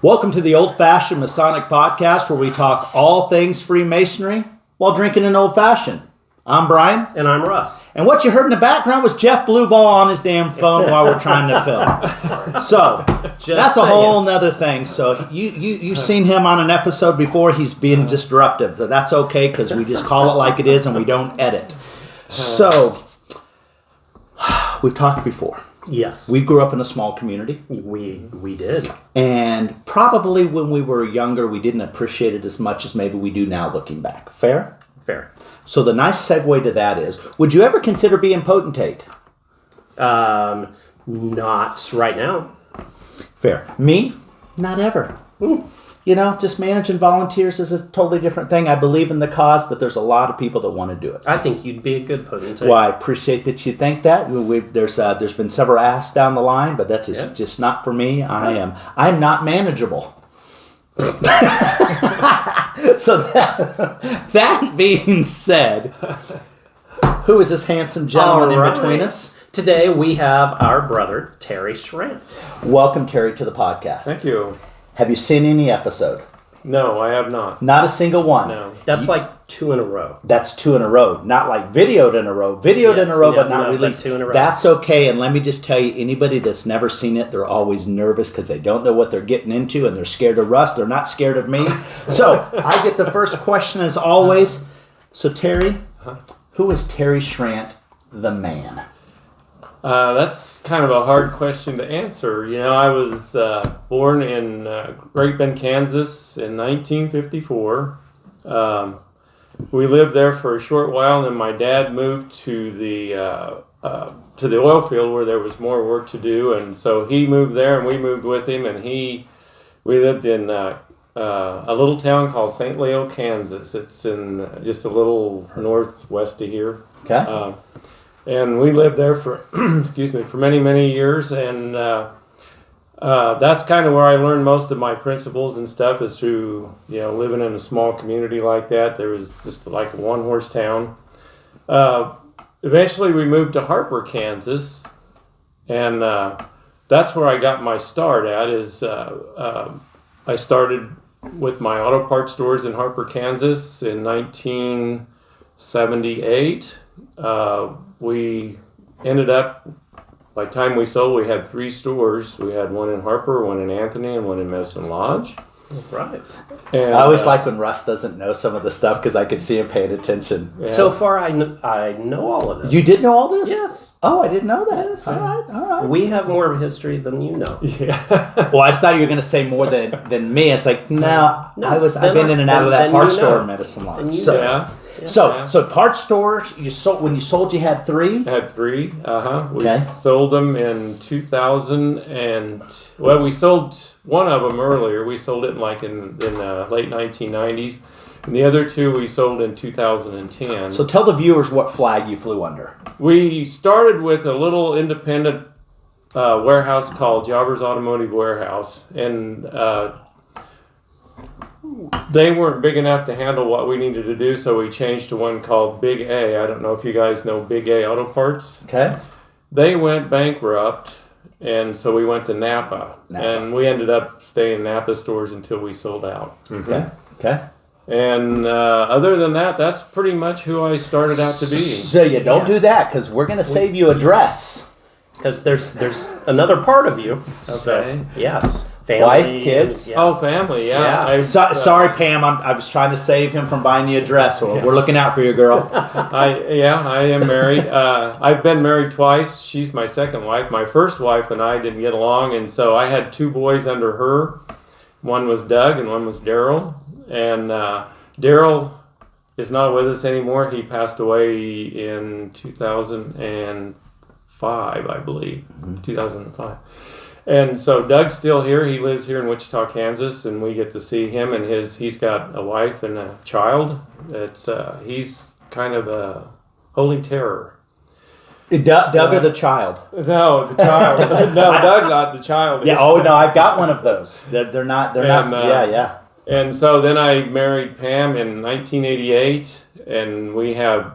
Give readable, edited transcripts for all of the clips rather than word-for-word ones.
Welcome to the old-fashioned Masonic podcast where we talk all things Freemasonry while drinking an old-fashioned. I'm Brian. And I'm Russ. And what you heard in the background was Jeff Blue Ball on his damn phone while we're trying to film. So, that's a whole nother thing. So, you've seen him on an episode before. He's being disruptive. That's okay because we just call it like it is and we don't edit. So, we've talked before. Yes. We grew up in a small community. We did. And probably when we were younger, we didn't appreciate it as much as maybe we do now looking back. Fair? Fair. So the nice segue to that is, would you ever consider being potentate? Not right now. Fair. Me? Not ever. You know, just managing volunteers is a totally different thing. I believe in the cause, but there's a lot of people that want to do it. I think you'd be a good potentate. Well, I appreciate that you think that. There's been several asks down the line, but that's just not for me. I'm not manageable. So that being said, who is this handsome gentleman in between us? Today we have our brother, Terry Schrant. Welcome, Terry, to the podcast. Thank you. Have you seen any episode? No, I have not. Not a single one? No. That's like 2 in a row. That's 2 in a row. Not like videoed in a row. Videoed in a row, but not released. 2 in a row. That's okay. And let me just tell you, anybody that's never seen it, they're always nervous because they don't know what they're getting into and they're scared of Russ. They're not scared of me. So I get the first question as always. So Terry, who is Terry Schrant, the man? That's kind of a hard question to answer. You know, I was born in Great Bend, Kansas in 1954. We lived there for a short while, and then my dad moved to the oil field where there was more work to do, and so he moved there, and we moved with him, and we lived in a little town called St. Leo, Kansas. It's in just a little northwest of here. Okay. And we lived there for, for many, many years. And that's kind of where I learned most of my principles and stuff is through, living in a small community like that. There was just like a one-horse town. Eventually we moved to Harper, Kansas. And that's where I got my start at is I started with my auto parts stores in Harper, Kansas in 1978. We ended up, by the time we sold, we had 3 stores. We had one in Harper, one in Anthony, and one in Masonic Lodge. Right. And I always like when Russ doesn't know some of the stuff because I could see him paying attention. Yeah. So far, I know all of this. You did know all this? Yes. Oh, I didn't know that. Yes. All right. We have more of a history than you know. Yeah. Well, I thought you were going to say more than me. It's like, no, I've been in and out of that parts store in Medicine Lodge. Yeah. So parts store, when you sold, you had 3? I had 3. We sold them in 2000, and we sold one of them earlier. We sold it in the late 1990s, and the other 2 we sold in 2010. So tell the viewers what flag you flew under. We started with a little independent warehouse called Jobbers Automotive Warehouse, and they weren't big enough to handle what we needed to do, so we changed to one called Big A. I don't know if you guys know Big A Auto Parts. Okay. They went bankrupt, and so we went to Napa. And we ended up staying in Napa stores until we sold out. Mm-hmm. Okay. And other than that, that's pretty much who I started out to be. So you don't do that, because we're going to save you a dress. Because there's another part of you. Okay. So, yes. Family, wife, kids. Yeah. Oh, family, yeah. Sorry, Pam. I was trying to save him from buying you a dress. We're looking out for you, girl. I am married. I've been married twice. She's my second wife. My first wife and I didn't get along, and so I had 2 boys under her. One was Doug and one was Daryl. And Daryl is not with us anymore. He passed away in 2005, I believe. 2005. And so Doug's still here. He lives here in Wichita, Kansas, and we get to see him. And he's got a wife and a child. He's kind of a holy terror. Doug or the child? No, the child. No, Doug, not the child. Yeah. Oh no, I've got one of those. They're not. Yeah. And so then I married Pam in 1988, and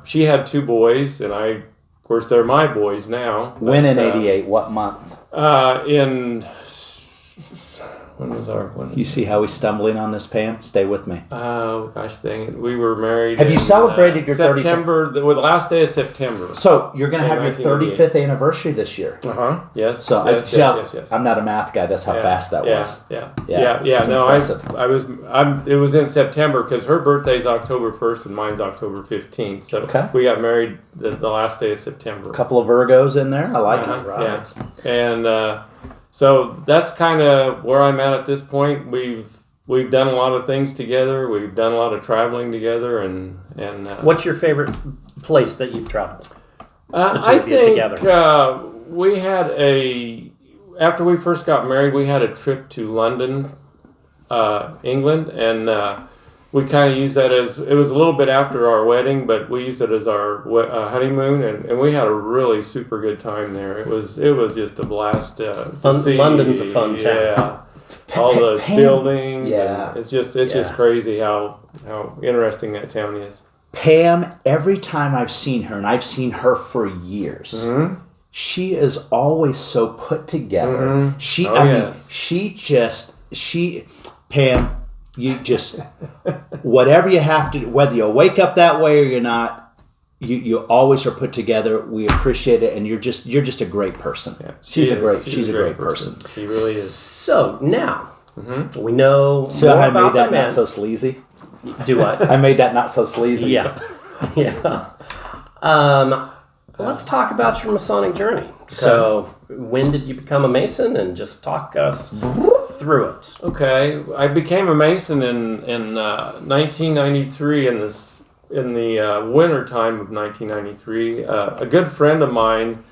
she had 2 boys, and of course, they're my boys now. When in 88? What month? You see how he's stumbling on this, Pam? Stay with me. Oh, gosh dang it. We were married. Have you celebrated your 35th? September, the last day of September. So you're going to have your 35th anniversary this year. Yes. So yes. I'm not a math guy. That's how fast that was. Yeah. No, it was in September because her birthday's October 1st and mine's October 15th. So we got married the last day of September. A couple of Virgos in there. I like it. Right. Yeah. And so that's kind of where I'm at this point. We've done a lot of things together. We've done a lot of traveling together, and what's your favorite place that you've traveled? I think we had after we first got married, we had a trip to London, England, and we kind of used that as, it was a little bit after our wedding, but we used it as our honeymoon, and we had a really super good time there. It was just a blast to see. London's a fun town. Yeah. All the buildings. Yeah. And it's just crazy how interesting that town is. Pam, every time I've seen her, and I've seen her for years, she is always so put together. Pam, you just, whatever you have to do, whether you wake up that way or you're not, you always are put together. We appreciate it, and you're just a great person. Yeah, she's a great person. She really is. So now we know more I about made that the man. not so sleazy. Do what? I made that not so sleazy. Yeah. Let's talk about your Masonic journey. Okay. So when did you become a Mason, and just talk us through it? Okay, I became a Mason in 1993 in the winter time of 1993. A good friend of mine,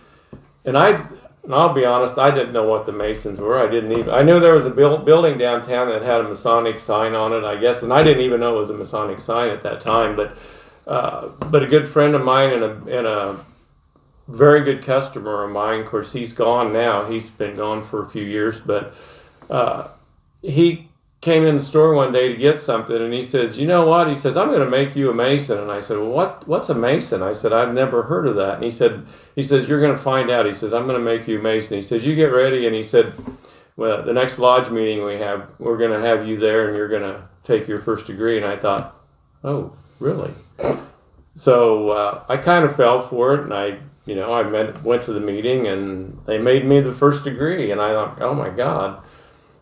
and I'll be honest, I didn't know what the Masons were. I knew there was a building downtown that had a Masonic sign on it, I guess, and I didn't even know it was a Masonic sign at that time. But a good friend of mine and a very good customer of mine, of course, he's gone now. He's been gone for a few years, but he came in the store one day to get something, and he says, "You know what?" He says, "I'm going to make you a Mason." And I said, "Well, what's a Mason?" I said, "I've never heard of that." And he says, "You're going to find out." He says, "I'm going to make you a Mason." He says, "You get ready." And he said, "Well, the next lodge meeting we're going to have you there, and you're going to take your first degree." And I thought, "Oh, really?" So I kind of fell for it, and I went to the meeting, and they made me the first degree, and I thought, "Oh my God."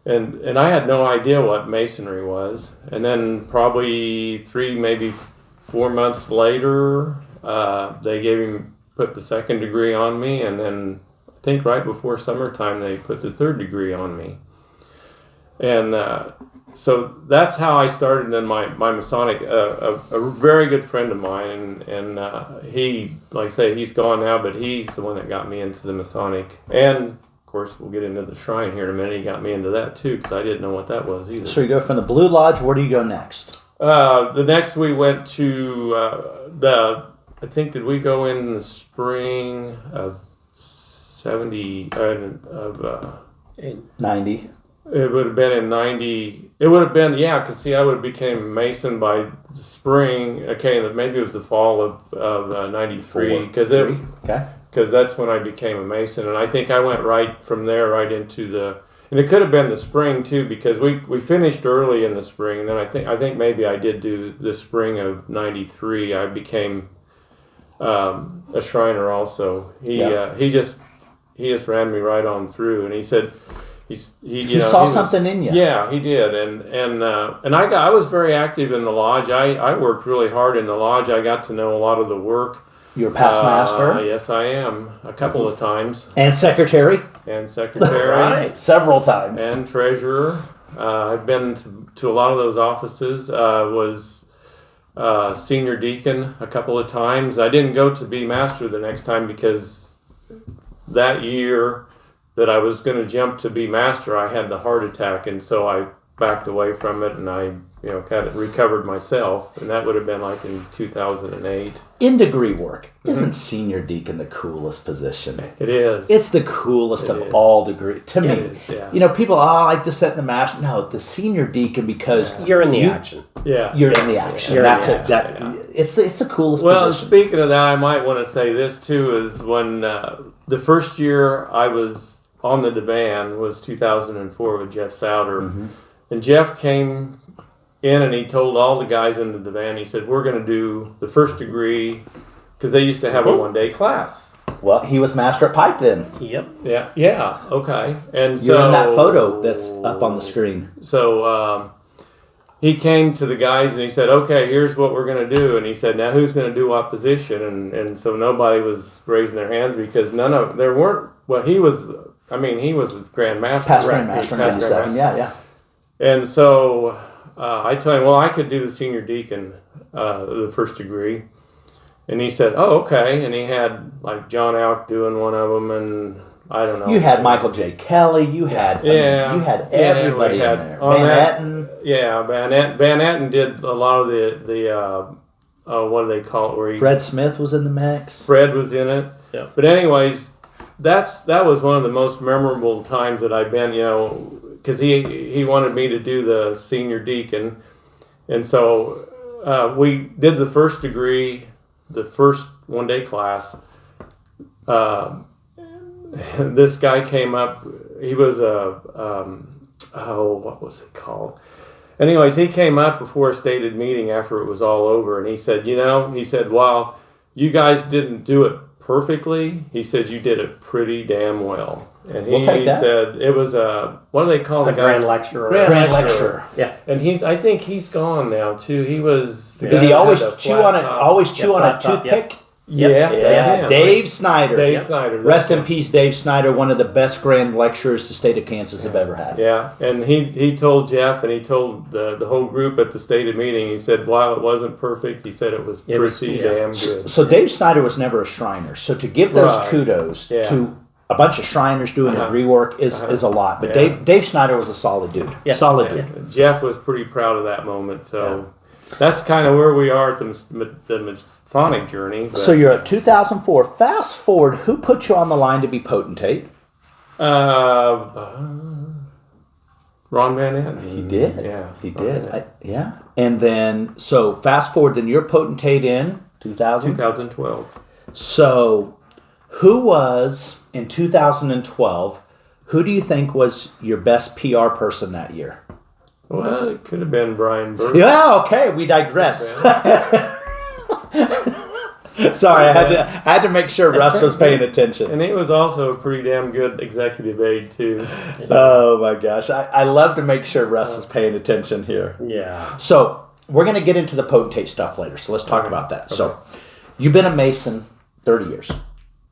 And I had no idea what Masonry was. And then probably 3, maybe 4 months later, they put the second degree on me, and then I think right before summertime they put the third degree on me. And so that's how I started in my Masonic. A very good friend of mine, and he, like I say, he's gone now, but he's the one that got me into the Masonic. And of course, we'll get into the Shrine here in a minute. He got me into that too, because I didn't know what that was either. So you go from the Blue Lodge. Where do you go next? The next we went to I think, did we go in the spring of 70 of 90? It would have been in 90. It would have been, because I would have became a Mason by the spring. Okay, maybe it was the fall of 93, because that's when I became a Mason, and I think I went right from there right into and it could have been the spring too, because we finished early in the spring, and then I think maybe I did do the spring of 93. I became a Shriner also. He just ran me right on through, and he said he saw something in you. Yeah, he did, and I was very active in the lodge. I worked really hard in the lodge. I got to know a lot of the work. You're a past master? Yes, I am. A couple of times. And secretary? Right. Several times. And treasurer. I've been to a lot of those offices. Was senior deacon a couple of times. I didn't go to be master the next time, because that year that I was going to jump to be master, I had the heart attack, and so I backed away from it, and I kind of recovered myself, and that would have been like in 2008. In degree work, isn't senior deacon the coolest position? It is. It's the coolest of all degree to me. It is, yeah. People, I like to sit in the master. No, the senior deacon, because you're in the action. Yeah, you're in the action. It's the coolest. Well, position. Speaking of that, I might want to say this too: is when the first year I was on the divan was 2004 with Jeff Souter. And Jeff came in and he told all the guys in the divan, he said, we're going to do the first degree, because they used to have a one-day class. Well, he was master at pipe then. Yep. Yeah, okay. And You're so in that photo that's up on the screen. So he came to the guys and he said, okay, here's what we're going to do. And he said, now who's going to do what position? And so nobody was raising their hands because he was a Grand Master. Past Grand Master in 97, yeah. And so I told him, well, I could do the senior deacon, the first degree. And he said, oh, okay. And he had like John Alk doing one of them, and I don't know. You had Michael J. Kelly. You had everybody in there. Van Etten. Van Etten did a lot of the what do they call it? Fred Smith was in the mix. Fred was in it. Yeah. But anyways, that was one of the most memorable times that I've been, because he wanted me to do the senior deacon. And so we did the first degree, the first one-day class. This guy came up. He was what was it called? Anyways, he came up before a stated meeting after it was all over, and he said, well, you guys didn't do it perfectly. He said, you did it pretty damn well. And he said it was what do they call the Grand Lecturer? Grand Lecturer. Yeah. And I think he's gone now too. He was. Did he always chew on a toothpick? Yeah. Dave Snyder. Dave Snyder. Rest in peace, Dave Snyder, one of the best grand lecturers the state of Kansas have ever had. Yeah, and he told Jeff and he told the whole group at the stated meeting, he said, while it wasn't perfect, he said it was pretty damn good. So Dave Snyder was never a Shriner. So to give those kudos to a bunch of Shriners doing degree work is a lot. But Dave Snyder was a solid dude. Yeah. Solid dude. Jeff was pretty proud of that moment, so... That's kind of where we are at the Masonic journey. So you're at 2004. Fast forward, who put you on the line to be potentate? Ron Van Etten. He did. Yeah. He did. And then, so fast forward, then you're potentate in 2000? 2012. So who was, in 2012, who do you think was your best PR person that year? Well, it could have been Brian Burke. Yeah, okay, we digress. Sorry, I had to make sure Russ was paying attention. And he was also a pretty damn good executive aide, too. So. Oh, my gosh. I love to make sure Russ is paying attention here. Yeah. So, we're going to get into the potentate stuff later, so let's talk about that. Okay. So, you've been a Mason 30 years.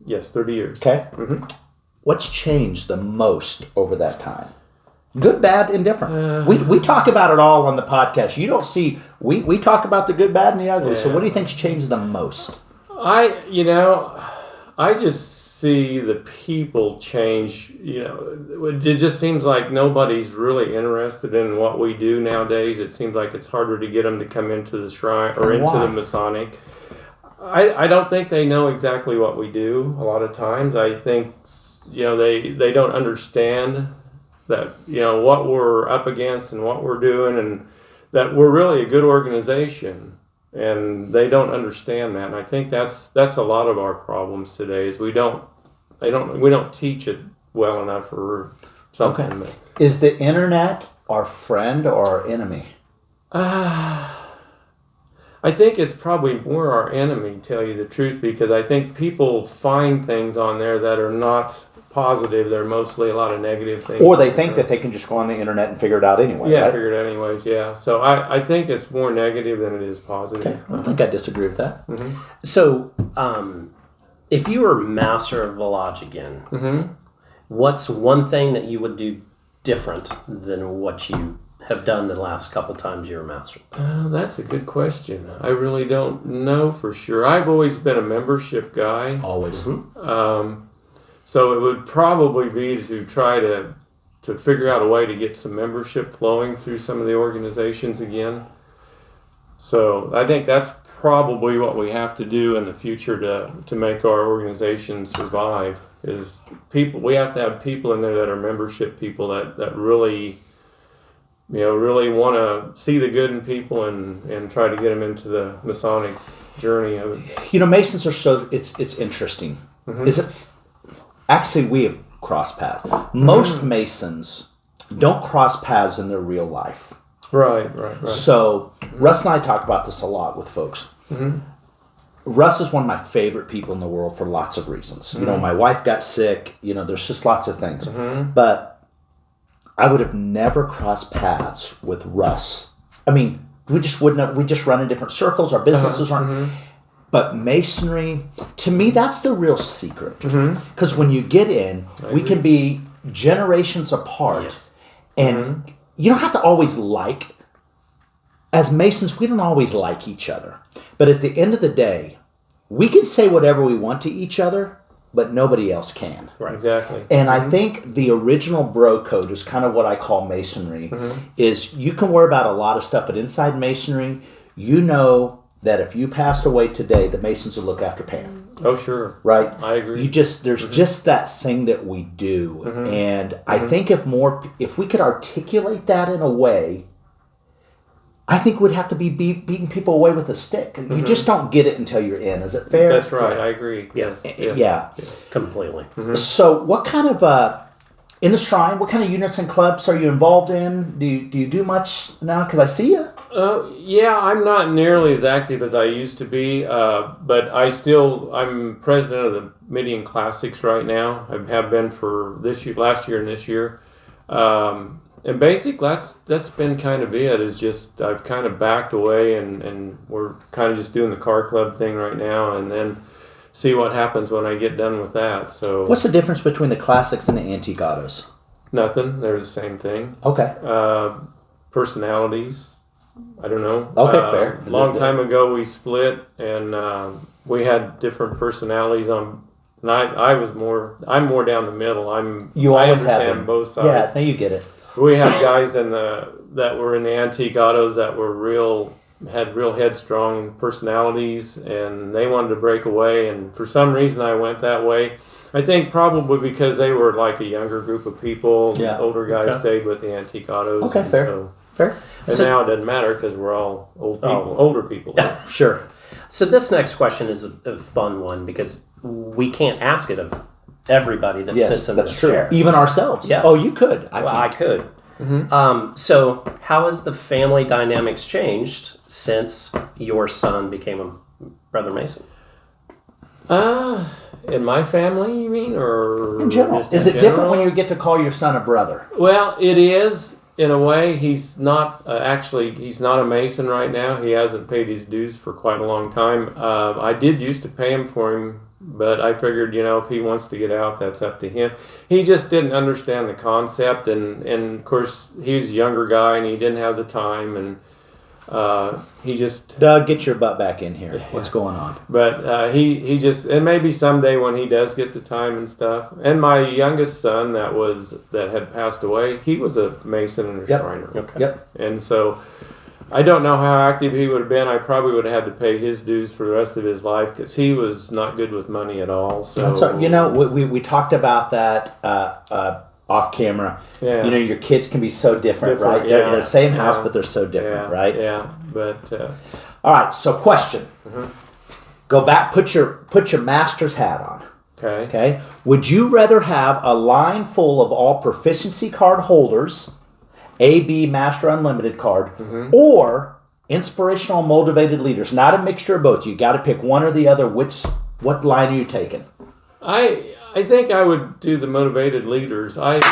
Yes, 30 years. Okay. Mm-hmm. What's changed the most over that time? Good, bad, indifferent. We talk about it all on the podcast. You don't see... We talk about the good, bad, and the ugly. Yeah. So what do you think's changed the most? I just see the people change. It just seems like nobody's really interested in what we do nowadays. It seems like it's harder to get them to come into the shrine or into the Masonic. I don't think they know exactly what we do a lot of times. I think, they don't understand that, what we're up against and what we're doing, and that we're really a good organization, and they don't understand that. And I think that's a lot of our problems today is we don't teach it well enough or something. Okay. Is the internet our friend or our enemy? I think it's probably more our enemy, to tell you the truth, because I think people find things on there that are not positive. They're mostly a lot of negative things. Or they think that they can just go on the internet and figure it out anyway. Yeah, right? Figure it out anyways, yeah. So I think it's more negative than it is positive. Okay. I don't think I disagree with that. Mm-hmm. So, if you were master of the lodge again, what's one thing that you would do different than what you have done the last couple times you were master? That's a good question. I really don't know for sure. I've always been a membership guy. Always. Mm-hmm. So it would probably be to try to figure out a way to get some membership flowing through some of the organizations again. So I think that's probably what we have to do in the future to make our organization survive. Is people? We have to have people in there that are membership people that really, really want to see the good in people and try to get them into the Masonic journey of it. Masons are so it's interesting. Mm-hmm. Is it? Actually, we have cross paths. Most Masons don't cross paths in their real life. Right. So Russ and I talk about this a lot with folks. Russ is one of my favorite people in the world for lots of reasons. You know, my wife got sick. You know, there's just lots of things. But I would have never crossed paths with Russ. I mean, we just wouldn't have. We just run in different circles. Our businesses aren't. But Masonry, to me, that's the real secret. Because when you get in, we can be generations apart. And you don't have to always like. As Masons, we don't always like each other. But at the end of the day, we can say whatever we want to each other, but nobody else can. Right. Exactly. And I think the original bro code is kind of what I call Masonry, is you can worry about a lot of stuff, but inside Masonry, you know that if you passed away today, the Masons will look after Pam. Oh, sure. Right? I agree. There's just that thing that we do. And I think if we could articulate that in a way, I think we'd have to be beating people away with a stick. You just don't get it until you're in. Is it fair? That's right. I agree. Yes. Yeah. Completely. So what kind of, in the Shrine, what kind of units and clubs are you involved in? Do you do much now? Because I see you. Yeah, I'm not nearly as active as I used to be, but I'm president of the Midian Classics right now. I have been for last year and this year. And basically, that's been kind of it. Is just I've kind of backed away, and we're kind of just doing the car club thing right now, and then see what happens when I get done with that. So, what's the difference between the classics and the antique autos? Nothing. They're the same thing. Okay. Personalities. I don't know. Okay, fair. A long time ago, we split, and we had different personalities on. And I'm more down the middle. I understand both sides. Yeah, now you get it. We had guys that were in the antique autos that were had real headstrong personalities, and they wanted to break away. And for some reason, I went that way. I think probably because they were like a younger group of people. Yeah. Older guys stayed with the antique autos. Okay, fair. And now it doesn't matter because we're all older people. Yeah, sure. So this next question is a fun one because we can't ask it of everybody that sits in this chair. Even ourselves. Yes. Oh, you could. I could. So how has the family dynamics changed since your son became a Brother Mason? In my family, you mean? Or in general? Is it different when you get to call your son a brother? Well, it is. In a way, he's not he's not a Mason right now. He hasn't paid his dues for quite a long time. I did used to pay him for him, but I figured, if he wants to get out, that's up to him. He just didn't understand the concept, and of course, he was a younger guy, and he didn't have the time, and he just... Doug, get your butt back in here. What's going on? But he just... And maybe someday when he does get the time and stuff. And my youngest son that had passed away, he was a Mason and a Shriner. Okay. Yep. And so... I don't know how active he would have been. I probably would have had to pay his dues for the rest of his life because he was not good with money at all. So we talked about that off camera. Yeah. Your kids can be so different, right? Yeah. They're in the same house, but they're so different, right? Yeah. But all right. So, question: Go back. Put your master's hat on. Okay. Okay. Would you rather have a line full of all proficiency card holders? AB Master Unlimited card, or inspirational motivated leaders. Not a mixture of both. You got to pick one or the other. What line are you taking? I think I would do the motivated leaders. I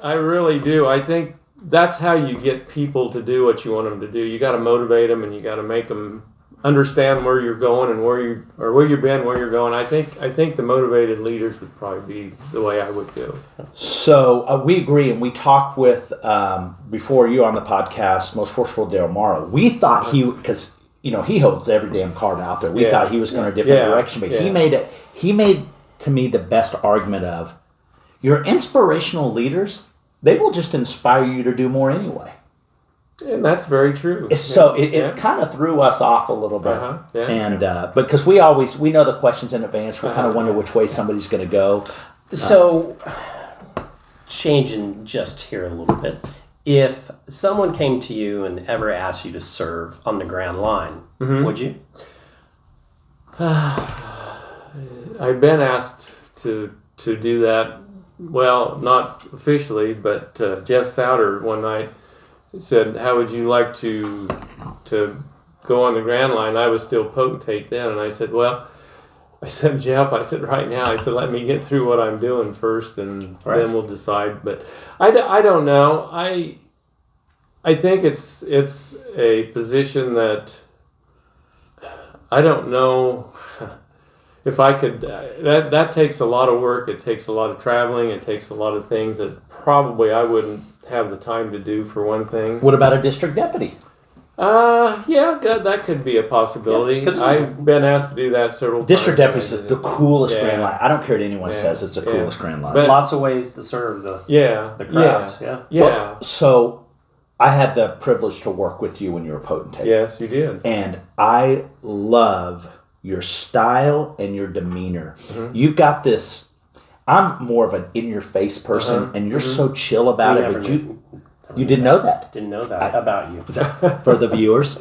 really do. I think that's how you get people to do what you want them to do. You got to motivate them, and you got to make them understand where you're going and where you've been, where you're going. I think the motivated leaders would probably be the way I would go. So we agree, and we talked with before you on the podcast, Most Forceful Dale Morrow. We thought because he holds every damn card out there. We thought he was going a different direction, but he made to me the best argument of your inspirational leaders. They will just inspire you to do more anyway. And that's very true. So it kind of threw us off a little bit, because we know the questions in advance, we kind of wonder which way somebody's going to go. So, changing just here a little bit, if someone came to you and ever asked you to serve on the Grand Line, would you? I've been asked to do that. Well, not officially, but Jeff Souter one night said, "How would you like to go on the Grand Line?" I was still potentate then, and I said, "Well," I said, "Jeff," I said, "right now," I said, "let me get through what I'm doing first, and then we'll decide." But I don't know. I think it's a position that I don't know if I could. That takes a lot of work. It takes a lot of traveling. It takes a lot of things that probably I wouldn't have the time to do, for one thing. What about a district deputy? Yeah, that could be a possibility. Yeah, I've been asked to do that several times. District deputy is the coolest Grand Line. I don't care what anyone says; it's the coolest Grand Line. But lots of ways to serve the craft. Yeah. Well, so I had the privilege to work with you when you were potentate. Yes, you did. And I love your style and your demeanor. Mm-hmm. You've got this. I'm more of an in-your-face person, and you're so chill about it. But you didn't know that. Didn't know that about you. For the viewers.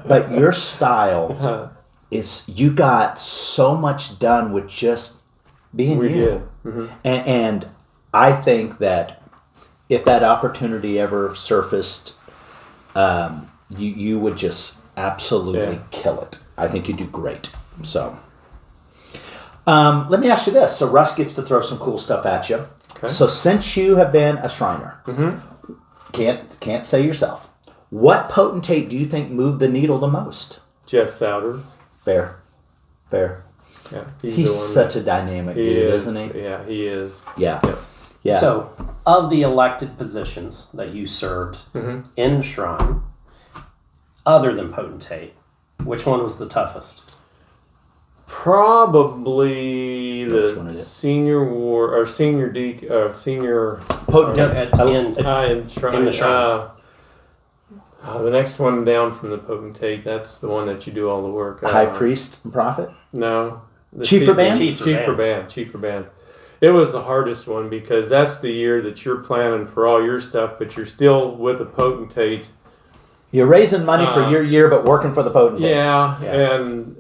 But your style is, you got so much done with just being you. We did. Mm-hmm. And I think that if that opportunity ever surfaced, you would just absolutely kill it. I think you do great. So, let me ask you this. So Russ gets to throw some cool stuff at you. Okay. So since you have been a Shriner, can't say yourself, what potentate do you think moved the needle the most? Jeff Souter. Fair. Yeah, he's such a dynamic dude, isn't he? Yeah, he is. Yeah. So, of the elected positions that you served in Schrant, other than potentate, which one was the toughest? Probably the senior Potentate in Schrant. In the Schrant. The next one down from the potentate, that's the one that you do all the work. High priest and prophet? No. Chief for band? Chief for band. It was the hardest one because that's the year that you're planning for all your stuff, but you're still with a potentate. You're raising money for your year, but working for the potentate. Yeah, and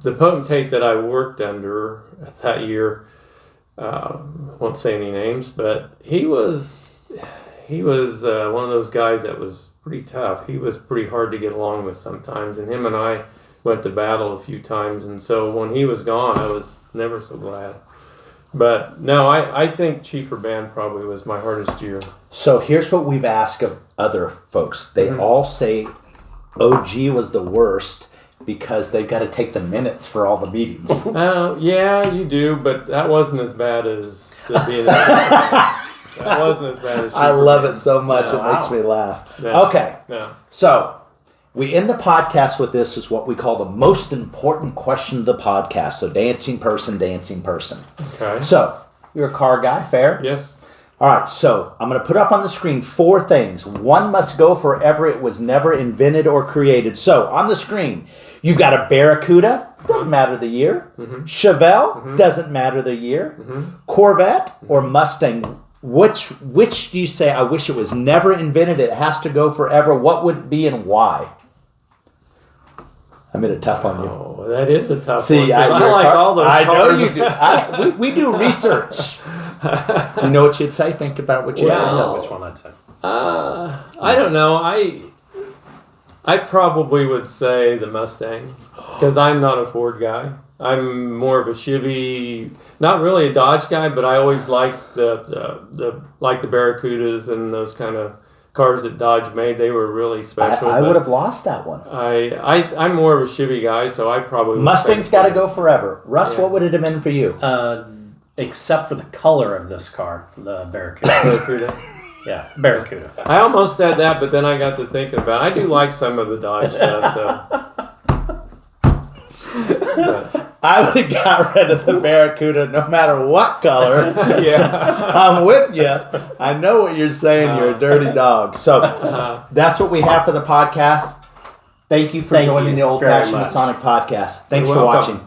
the potentate that I worked under that year, won't say any names, but he was one of those guys that was pretty tough. He was pretty hard to get along with sometimes, and him and I went to battle a few times, and so when he was gone, I was never so glad. But no, I think Chief for Band probably was my hardest year. So here's what we've asked of other folks. They all say OG was the worst because they've got to take the minutes for all the meetings. Yeah, you do, but that wasn't as bad as being that wasn't as bad as Chief I for love Band. it so much. It makes me laugh. No. Okay. No. So we end the podcast with this is what we call the most important question of the podcast. So dancing person. Okay. So you're a car guy, fair? Yes. All right, so I'm going to put up on the screen 4 things. One must go forever. It was never invented or created. So on the screen, you've got a Barracuda. Doesn't matter the year. Chevelle. Doesn't matter the year. Corvette or Mustang. Which do you say, I wish it was never invented, it has to go forever? What would it be and why? I made it tough on you. Oh, that is a tough one. See, I like all those cars. I know you do. We do research. You know what you'd say? Think about what you'd say. I know which one I'd say. I don't know. I probably would say the Mustang because I'm not a Ford guy. I'm more of a Chevy, not really a Dodge guy, but I always liked the Barracudas and those kind of cars that Dodge made. They were really special. I would have lost that one. I'm more of a Chevy guy, so I probably would Mustang's got to go forever. Russ, what would it have been for you? Except for the color of this car, the Barracuda. Barracuda. Yeah, Barracuda. I almost said that, but then I got to thinking about it. I do like some of the Dodge stuff, so. I would have got rid of the Barracuda no matter what color. Yeah. I'm with you. I know what you're saying. You're a dirty dog. So that's what we have for the podcast. Thank you for joining the Old Fashioned Masonic Podcast. Thanks for watching.